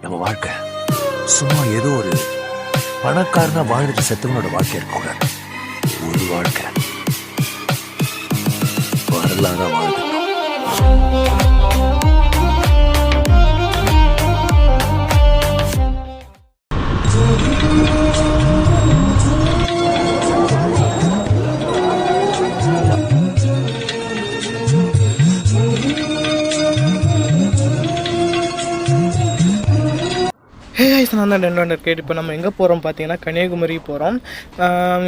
நம்ம வாழ்க்கை சும்மா ஏதோ ஒரு பணக்காரனா வாழ்ந்துட்டு செத்தவனோட வாழ்க்கை இருக்கக்கூடாது. ஒரு வாழ்க்கை வரலாறா வாழ்ந்து. நான் தான் டென்டர் கேட்டு இப்போ நம்ம எங்கே போகிறோம் பார்த்தீங்கன்னா கன்னியாகுமரி போகிறோம்.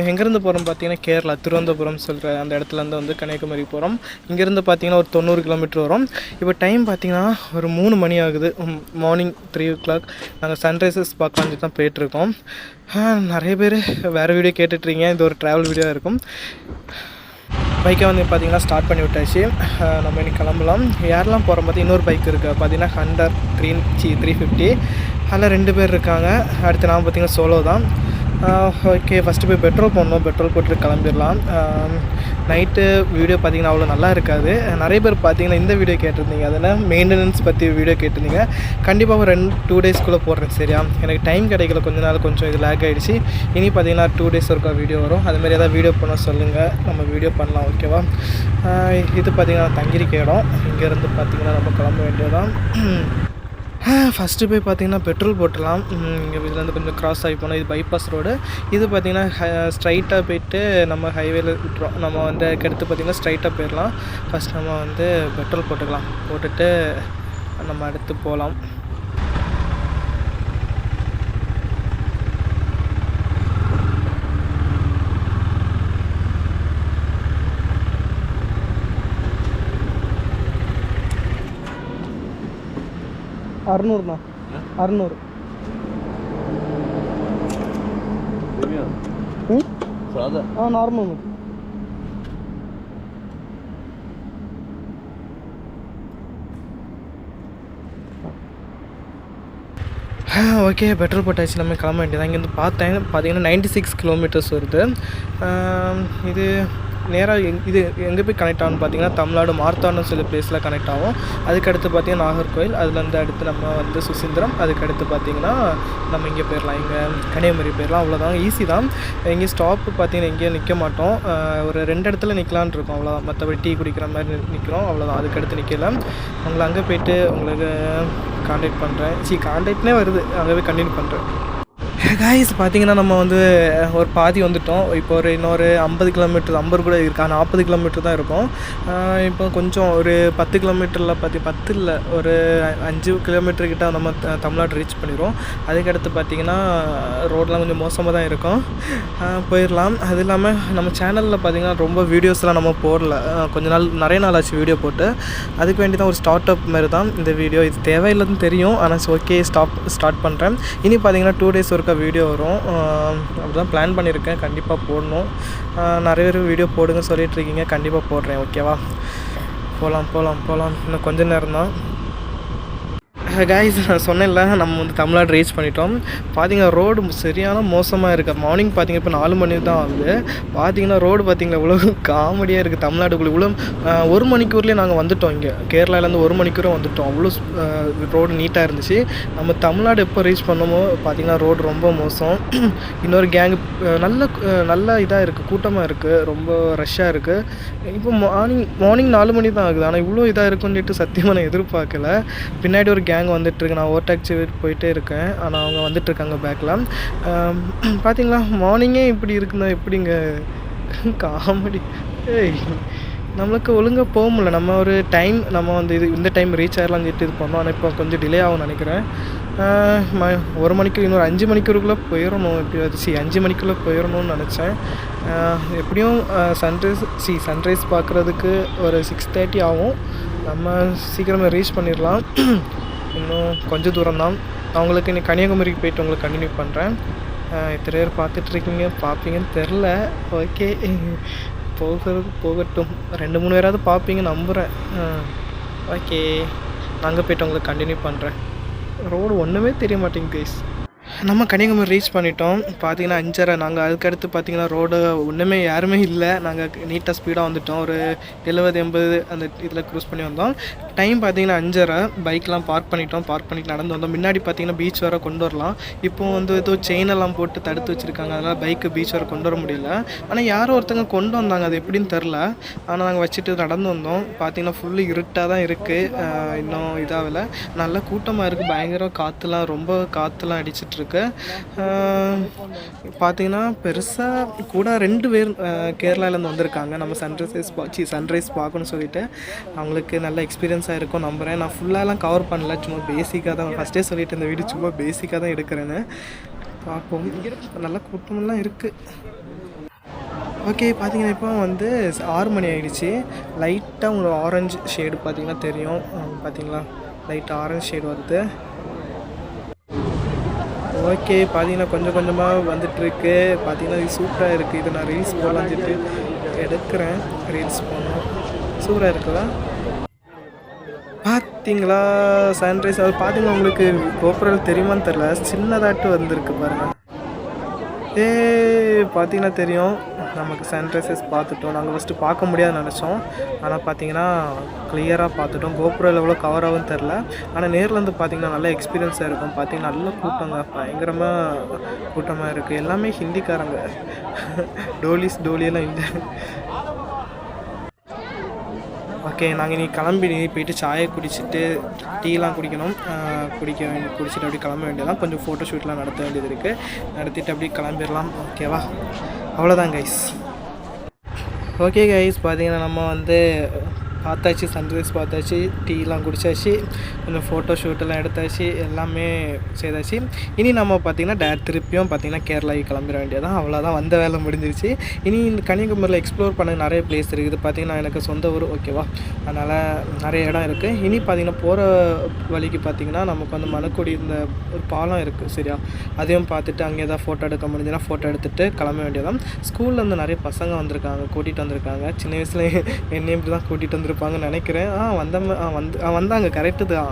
எங்கேருந்து போகிறோம் பார்த்தீங்கன்னா கேரளா திருவனந்தபுரம் சொல்கிற அந்த இடத்துலேருந்து வந்து கன்னியாகுமரி போகிறோம். இங்கேருந்து பார்த்தீங்கன்னா ஒரு 90 கிலோமீட்டர் வரும். இப்போ டைம் பார்த்தீங்கன்னா ஒரு 3 மணி ஆகுது. Morning 3 o'clock. நாங்கள் சன்ரைசஸ் பார்க்கலான்னு தான் போயிட்டுருக்கோம். நிறைய பேர் வேறு வீடியோ கேட்டுட்ருக்கீங்க. இது ஒரு ட்ராவல் வீடியோ இருக்கும். பைக்கை வந்து பார்த்திங்கன்னா ஸ்டார்ட் பண்ணி விட்டாச்சு. நம்ம இன்றைக்கி கிளம்பலாம். யாரெல்லாம் போகிற மாதிரி இன்னொரு பைக் இருக்குது பார்த்தீங்கன்னா ஹண்டர் 350. அதில் 2 பேர் இருக்காங்க. அடுத்து நான் பார்த்திங்கன்னா சோலோ தான். ஓகே, ஃபஸ்ட்டு போய் பெட்ரோல் போடணும். பெட்ரோல் போட்டு கிளம்பிடலாம். நைட்டு வீடியோ பார்த்திங்கன்னா அவ்வளோ நல்லா இருக்காது. நிறைய பேர் பார்த்திங்கன்னா இந்த வீடியோ கேட்டிருந்தீங்க, அதில் மெயின்டெனன்ஸ் பற்றி வீடியோ கேட்டிருந்தீங்க. கண்டிப்பாக ஒரு 2 டேஸ்க்குள்ளே போடுறேன். சரியா, எனக்கு டைம் கிடைக்கல, கொஞ்ச நாள் கொஞ்சம் இது லேக் ஆகிடுச்சு. இனி பார்த்திங்கன்னா 2 டேஸ் ஒருக்கா வீடியோ வரும். அதுமாதிரி ஏதாவது வீடியோ பண்ண சொல்லுங்கள், நம்ம வீடியோ பண்ணலாம். ஓகேவா? இது பார்த்திங்கன்னா தங்கியிருக்க இடம். இங்கேருந்து பார்த்திங்கன்னா நம்ம கிளம்ப வேண்டியதான். ஃபஸ்ட்டு போய் பார்த்திங்கன்னா பெட்ரோல் போட்டுடலாம். இங்கே இதுலேருந்து கொஞ்சம் க்ராஸ் ஆகி போனால் இது பைபாஸ் ரோடு. இது பார்த்திங்கன்னா ஸ்ட்ரைட்டாக போய்ட்டு நம்ம ஹைவேல விட்டுரும். நம்ம வந்து அதுக்கடுத்து பார்த்திங்கன்னா ஸ்ட்ரைட்டாக போயிடலாம். ஃபஸ்ட் நம்ம வந்து பெட்ரோல் போட்டுக்கலாம். போட்டுட்டு நம்ம அடுத்து போகலாம். அறுநூறுண்ணா, 600. நார்மல். ஓகே, பெட்ரோல் போட்டாச்சு. நம்ம கிளம்ப வேண்டியதான். இங்கேருந்து பார்த்தீங்கன்னா 96 கிலோமீட்டர்ஸ் வருது. இது நேராக இது எங்கே போய் கனெக்ட் ஆகும்னு பார்த்தீங்கன்னா தமிழ்நாடு மார்த்தாண்டம் சில பிளேஸில் கனெக்ட் ஆகும். அதுக்கடுத்து பார்த்திங்கன்னா நாகர்கோவில், அதுலேருந்து அடுத்து நம்ம வந்து சுசீந்திரம், அதுக்கடுத்து பார்த்திங்கன்னா நம்ம இங்கே போயிடலாம். இங்கே கன்னியாகுமரி போயிடலாம். அவ்வளோதான், ஈஸி தான். இங்கே ஸ்டாப்பு பார்த்திங்கன்னா எங்கேயும் நிற்க மாட்டோம். ஒரு 2 இடத்துல நிற்கலான் இருக்கோம், அவ்வளோதான். மற்றபடி டீ குடிக்கிற மாதிரி நிற்கிறோம், அவ்வளோதான். அதுக்கடுத்து நிற்கல. உங்களை அங்கே போய்ட்டு உங்களுக்கு கான்டாக்ட் பண்ணுறேன். கான்டாக்ட்னே வருது, அங்கே போய் கண்டினியூ பண்ணுறேன். காய்ஸ் பார்த்திங்கன்னா நம்ம வந்து ஒரு பாதி வந்துவிட்டோம். இப்போ இன்னொரு 50 கிலோமீட்டர், 50 கூட இருக்கா, 40 கிலோமீட்டர் தான் இருக்கும். இப்போ கொஞ்சம் ஒரு 10 கிலோமீட்டரில் 10 இல்லை, ஒரு 5 கிலோமீட்டர்கிட்ட நம்ம தமிழ்நாடு ரீச் பண்ணிடுவோம். அதுக்கடுத்து பார்த்திங்கன்னா ரோடெலாம் கொஞ்சம் மோசமாக தான் இருக்கும். போயிடலாம். அது இல்லாமல் நம்ம சேனலில் பார்த்திங்கன்னா ரொம்ப வீடியோஸ்லாம் நம்ம போடல. நிறைய நாள் ஆச்சு வீடியோ போட்டு. அதுக்கு வேண்டி தான் ஒரு ஸ்டார்ட் அப் மாதிரி தான் இந்த வீடியோ. இது தேவையில்லைன்னு தெரியும், ஆனால் ஓகே ஸ்டார்ட் பண்ணுறேன். இனி பார்த்திங்கன்னா 2 டேஸ் ஒருக்கா வீடியோ வரும். அப்படிதான் பிளான் பண்ணியிருக்கேன். கண்டிப்பாக போடணும். நிறைய பேர் வீடியோ போடுங்க சொல்லிகிட்ருக்கீங்க, கண்டிப்பாக போடுறேன். ஓகேவா? போகலாம். இன்னும் கொஞ்சம் நேரம் தான். காய்ஸ் நான் சொன்னேன்ல, நம்ம வந்து தமிழ்நாடு ரீச் பண்ணிட்டோம். பார்த்திங்கன்னா ரோடு சரியான மோசமாக இருக்குது. மார்னிங் பார்த்திங்கன்னா இப்போ 4 மணி தான் ஆகுது. பார்த்திங்கன்னா ரோடு பார்த்திங்கன்னா இவ்வளோ காமெடியாக இருக்குது. தமிழ்நாடுக்குள்ளே இவ்வளோ 1 மணிக்கூர்லேயே நாங்கள் வந்துவிட்டோம். இங்கே கேரளாவிலேருந்து 1 மணிக்கூரம் வந்துவிட்டோம். அவ்வளோ ரோடு நீட்டாக இருந்துச்சு. நம்ம தமிழ்நாடு எப்போ ரீச் பண்ணோமோ பார்த்திங்கன்னா ரோடு ரொம்ப மோசம். இன்னொரு கேங் நல்ல இதாக இருக்குது, கூட்டமாக இருக்குது, ரொம்ப ரஷ்ஷாக இருக்குது. இப்போ மார்னிங் 4 மணி தான் ஆகுது, ஆனால் இவ்வளோ இதாக இருக்குன்னு சொல்லிட்டு சத்தியமாக நான் எதிர்பார்க்கல. பின்னாடி ஒரு கேங் வந்துட்டுருக்கு. நான் ஓவர்டேக் போயிட்டே இருக்கேன், ஆனால் அவங்க வந்துட்டுருக்காங்க பேக்கில். பார்த்தீங்களா, மார்னிங்கே இப்படி இருக்குன்னா எப்படிங்க காமெடி. நம்மளுக்கு ஒழுங்காக போக முடியல. நம்ம ஒரு டைம் நம்ம வந்து இந்த டைம் ரீச் ஆகிடலாம் சொல்லிட்டு இது பண்ணோம். ஆனால் இப்போ கொஞ்சம் டிலே ஆகும்னு நினைக்கிறேன். 1 மணிக்கு இன்னொரு 5 மணிக்குள்ளே போயிடணும். எப்படியாவது 5 மணிக்குள்ளே போயிடணும்னு நினச்சேன். எப்படியும் சன்ரைஸ் பார்க்குறதுக்கு ஒரு 6:30 ஆகும். நம்ம சீக்கிரமாக ரீச் பண்ணிடலாம். இன்னும் கொஞ்சம் தூரம் தான். நான் உங்களுக்கு இன்னைக்கு கன்னியாகுமரிக்கு போயிட்டு உங்களுக்கு கண்டினியூ பண்ணுறேன். இத்தனை பேர் பார்த்துட்ருக்கீங்க, பார்ப்பீங்கன்னு தெரில. ஓகே, போகட்டும். 2-3 பேராவது பார்ப்பீங்க நம்புகிறேன். ஓகே, நான் அங்கே போய்ட்டு உங்களுக்கு கண்டினியூ பண்ணுறேன். ரோடு ஒன்றுமே தெரிய மாட்டேங்குது கைஸ். நம்ம கன்னியாகுமரி ரீச் பண்ணிட்டோம். பார்த்தீங்கன்னா 5:30. நாங்கள் அதுக்கடுத்து பார்த்தீங்கன்னா ரோடு ஒன்றுமே யாருமே இல்லை. நாங்கள் நீட்டாக ஸ்பீடாக வந்துவிட்டோம். ஒரு 70-80 அந்த இதில் க்ரூஸ் பண்ணி வந்தோம். டைம் பார்த்தீங்கன்னா 5:30. பைக்லாம் பார்க் பண்ணிட்டோம். பார்க் பண்ணிட்டு நடந்து வந்தோம். முன்னாடி பார்த்தீங்கன்னா பீச் வர கொண்டு வரலாம். இப்போ வந்து ஏதோ செயினெல்லாம் போட்டு தடுத்து வச்சுருக்காங்க. அதனால் பைக்கு பீச் வர கொண்டு வர முடியல. ஆனால் யாரோ ஒருத்தங்க கொண்டு வந்தாங்க. அது எப்படின்னு தெரில. ஆனால் நாங்கள் வச்சுட்டு நடந்து வந்தோம். பார்த்தீங்கன்னா ஃபுல்லு இருட்டாக தான் இருக்குது. இன்னும் இதாகலை. நல்லா கூட்டமாக இருக்குது. பயங்கர காற்றுலாம் ரொம்ப காற்றுலாம் அடிச்சிட்ருக்கு. பார்த்தீங்கன்னா பெருசாக கூட 2 பேர் கேரளாவிலேருந்து வந்திருக்காங்க. நம்ம சன்ரைஸ் பார்க்கணும்னு சொல்லிட்டு அவங்களுக்கு நல்ல எக்ஸ்பீரியன்ஸாக இருக்கும் நம்புகிறேன். நான் ஃபுல்லாலாம் கவர் பண்ணல, சும்மா பேசிக்காக தான் ஃபஸ்ட்டே சொல்லிட்டு இந்த வீடியோ சும்மா பேசிக்காக தான் எடுக்கிறேன்னு. பார்ப்போம். நல்ல கூட்டமெல்லாம் இருக்குது. ஓகே, பார்த்தீங்கன்னா இப்போ வந்து 6 மணி ஆகிடுச்சு. லைட்டாக ஒரு ஆரஞ்சு ஷேடு பார்த்தீங்கன்னா தெரியும். பார்த்தீங்களா, லைட்டாக ஆரஞ்சு ஷேடு வருது. ஓகே, பார்த்தீங்கன்னா கொஞ்சம் கொஞ்சமாக வந்துட்டுருக்கு. பார்த்தீங்கன்னா இது சூப்பராக இருக்குது. இது நான் ரீல்ஸ் போடலான்ட்டு எடுக்கிறேன். ரீல்ஸ் போடணும். சூப்பராக இருக்குல்ல? பார்த்தீங்களா சன்ரைஸ்? அது பார்த்தீங்கன்னா உங்களுக்கு கோபுரம் தெரியுமான்னு தெரில, சின்னதாட்டு வந்திருக்கு பாருங்கள். பார்த்தீங்கன்னா தெரியும். நமக்கு சன்ரைசஸ் பார்த்துட்டோம். நாங்கள் ஃபஸ்ட்டு பார்க்க முடியாதுன்னு நினச்சோம். ஆனால் பார்த்தீங்கன்னா கிளியராக பார்த்துட்டோம். கோபுரம் எவ்வளோ கவர் ஆகும்னு தெரில. ஆனால் நேரில் வந்து பார்த்தீங்கன்னா நல்ல எக்ஸ்பீரியன்ஸாக இருக்கும். பார்த்தீங்கன்னா நல்ல கூட்டங்க, பயங்கரமாக கூட்டமாக இருக்குது. எல்லாமே ஹிந்திக்காரங்க. டோலியெல்லாம் இல்லை. ஓகே, நாங்கள் இன்றைக்கி கிளம்பி போயிட்டு சாயை குடிச்சிட்டு டீலாம் குடிக்கணும். குடிச்சிட்டு அப்படி கிளம்ப வேண்டியதான். கொஞ்சம் ஃபோட்டோ ஷூட்லாம் நடத்த வேண்டியது இருக்குது. நடத்திட்டு அப்படி கிளம்பிடலாம். ஓகேவா? அவ்வளோதான் கைஸ். ஓகே கைஸ், பார்த்தீங்கன்னா நம்ம வந்து பார்த்தாச்சு, சன்ரைஸ் பார்த்தாச்சு, டீலாம் குடித்தாச்சு, கொஞ்சம் ஃபோட்டோ ஷூட்டெல்லாம் எடுத்தாச்சு, எல்லாமே செய்தாச்சு. இனி நம்ம பார்த்திங்கன்னா திருப்பியும் பார்த்திங்கன்னா கேரளாவுக்கு கிளம்பிட வேண்டியதான். அவ்வளோதான், வந்த வேலை முடிஞ்சிருச்சு. இனி இந்த கன்னியாகுமரியில் எக்ஸ்ப்ளோர் பண்ண நிறைய பிளேஸ் இருக்குது. பார்த்திங்கன்னா எனக்கு சொந்த ஊர், ஓகேவா? அதனால் நிறைய இடம் இருக்குது. இனி பார்த்திங்கன்னா போகிற வழிக்கு பார்த்திங்கன்னா நமக்கு வந்து மணக்குடி இந்த ஒரு பாலம் இருக்குது, சரியா? அதையும் பார்த்துட்டு அங்கே ஏதாவது ஃபோட்டோ எடுக்க முடிஞ்சுன்னா ஃபோட்டோ எடுத்துகிட்டு கிளம்ப வேண்டியதான். ஸ்கூல்லேருந்து நிறைய பசங்க வந்திருக்காங்க, கூட்டிகிட்டு வந்திருக்காங்க. சின்ன வயசில் என்னையும் இப்படி தான் கூட்டிகிட்டு இருப்பாங்கன்னு நினைக்கிறேன். வந்தாங்க, கரெக்டு தான்.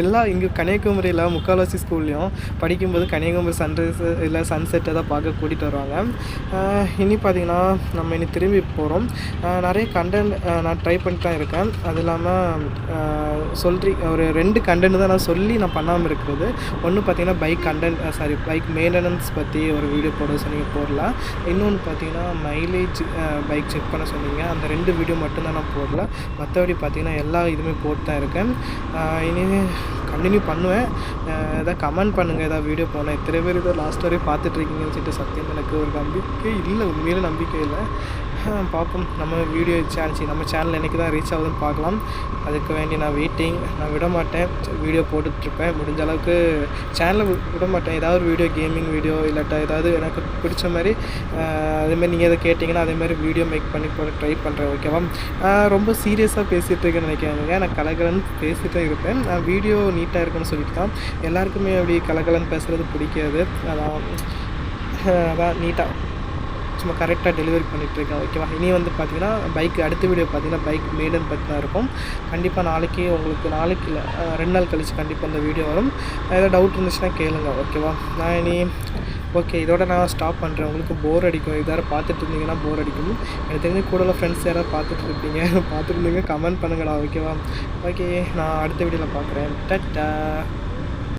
எல்லாம் இங்கே கன்னியாகுமரியில் முக்கால்வாசி ஸ்கூல்லையும் படிக்கும்போது கன்னியாகுமரி சன்ரைஸ் இல்லை சன்செட்டை தான் பார்க்க கூட்டிகிட்டு வருவாங்க. இனி பார்த்திங்கன்னா நம்ம இனி திரும்பி போகிறோம். நிறைய கண்டென்ட் நான் ட்ரை பண்ணிட்டு தான் இருக்கேன். அது இல்லாமல் ஒரு 2 கண்டென்ட் தான் நான் பண்ணாமல் இருக்கிறது. ஒன்று பார்த்திங்கன்னா பைக் மெயின்டெனன்ஸ் பற்றி ஒரு வீடியோ போட சொன்னீங்க, போடலாம். இன்னொன்று பார்த்திங்கன்னா மைலேஜ் பைக் செக் பண்ண சொன்னீங்க. அந்த 2 வீடியோ மட்டும்தான் நான் போடல. மற்றபடி பார்த்திங்கன்னா எல்லா இதுவுமே போட்டு தான் இருக்கேன். இனி கண்டினியூ பண்ணுவேன். எதாவது கமெண்ட் பண்ணுங்கள், எதாவது வீடியோ போனேன். எத்தனை பேர் இதை லாஸ்ட் வரையும் பார்த்துட்ருக்கீங்கன்னு சொல்லிட்டு சத்தியம் எனக்கு ஒரு நம்பிக்கை இல்லை, உண்மையிலே நம்பிக்கை இல்லை. பார்ப்போம். நம்ம நம்ம சேனல் என்றைக்கு தான் ரீச் ஆகுதுன்னு பார்க்கலாம். அதுக்கு வேண்டி நான் வெயிட்டிங். நான் விட மாட்டேன், வீடியோ போட்டுட்ருப்பேன். முடிஞ்ச அளவுக்கு சேனலை விட மாட்டேன். ஏதாவது ஒரு வீடியோ, கேமிங் வீடியோ இல்லாட்டா ஏதாவது எனக்கு பிடிச்ச மாதிரி அதேமாதிரி நீங்கள் எதை கேட்டிங்கன்னா அதேமாதிரி வீடியோ மேக் பண்ணி போட ட்ரை பண்ணுறேன், ஓகேவா? ரொம்ப சீரியஸாக பேசிகிட்டு இருக்கேன்னு நினைக்கிறாங்க. நான் கலகலன்னு பேசிகிட்டே இருப்பேன். நான் வீடியோ நீட்டாக இருக்குன்னு சொல்லிட்டு தான். எல்லாருக்குமே அப்படி கலகலன்னு பேசுகிறது பிடிக்காது. அதான் நீட்டாக சும்மா கரெக்டாக டெலிவரி பண்ணிகிட்ருக்கேன், ஓகேவா? இனி வந்து பார்த்திங்கன்னா அடுத்த வீடியோ பார்த்திங்கன்னா பைக் மெயின்டைன் பற்றி தான் இருக்கும். கண்டிப்பாக நாளைக்கு இல்லை 2 நாள் கழிச்சு கண்டிப்பாக அந்த வீடியோ வரும். ஏதாவது டவுட் இருந்துச்சுன்னா கேளுங்க, ஓகேவா? நான் இனி இதோட நான் ஸ்டாப் பண்ணுறேன். உங்களுக்கு போர் அடிக்கும், இதார பார்த்துட்டு இருந்தீங்கன்னா போர் அடிக்கும். எனக்கு தெரிஞ்சு கூட ஃப்ரெண்ட்ஸ் யாராவது பார்த்துருந்தீங்க கமெண்ட் பண்ணுங்கடா, ஓகேவா? ஓகே, நான் அடுத்த வீடியோவில் பார்க்குறேன். டட்டா.